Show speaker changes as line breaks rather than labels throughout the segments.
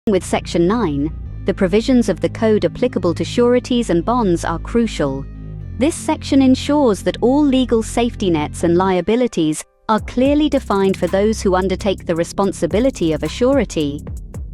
With Section 9, the provisions of the Code applicable to sureties and bonds are crucial. This section ensures that all legal safety nets and liabilities are clearly defined for those who undertake the responsibility of a surety.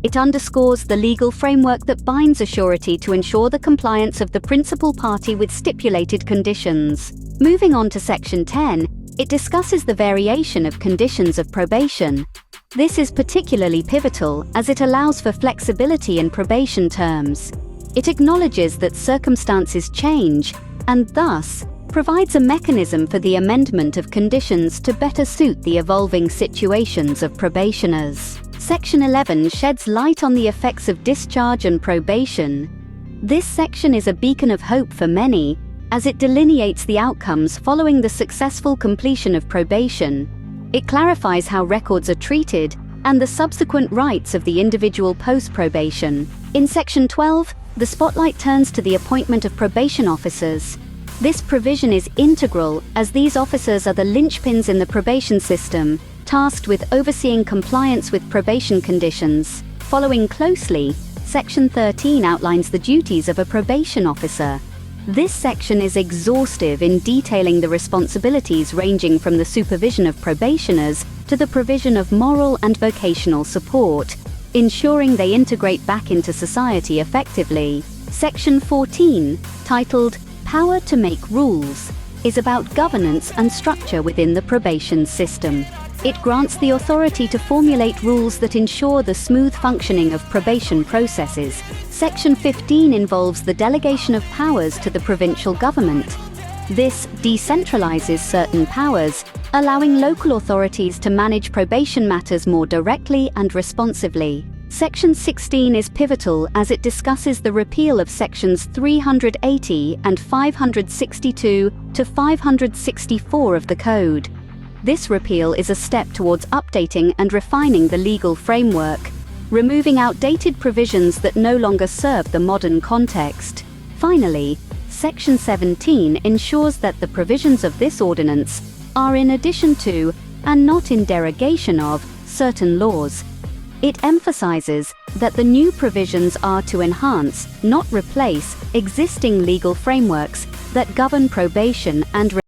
It underscores the legal framework that binds a surety to ensure the compliance of the principal party with stipulated conditions. Moving on to Section 10, it discusses the variation of conditions of probation. This is particularly pivotal as it allows for flexibility in probation terms. It acknowledges that circumstances change and thus provides a mechanism for the amendment of conditions to better suit the evolving situations of probationers. Section 11 sheds light on the effects of discharge and probation. This section is a beacon of hope for many, as it delineates the outcomes following the successful completion of probation. It clarifies how records are treated and the subsequent rights of the individual post-probation. In Section 12, the spotlight turns to the appointment of probation officers. This provision is integral as these officers are the linchpins in the probation system, tasked with overseeing compliance with probation conditions. Following closely, Section 13 outlines the duties of a probation officer. This section is exhaustive in detailing the responsibilities ranging from the supervision of probationers to the provision of moral and vocational support, ensuring they integrate back into society effectively. Section 14, titled Power to Make Rules, is about governance and structure within the probation system. It grants the authority to formulate rules that ensure the smooth functioning of probation processes. Section 15 involves the delegation of powers to the provincial government. This decentralizes certain powers, allowing local authorities to manage probation matters more directly and responsively. Section 16 is pivotal as it discusses the repeal of Sections 380 and 562 to 564 of the Code. This repeal is a step towards updating and refining the legal framework, removing outdated provisions that no longer serve the modern context. Finally, Section 17 ensures that the provisions of this ordinance are in addition to, and not in derogation of, certain laws. It emphasizes that the new provisions are to enhance, not replace, existing legal frameworks that govern probation and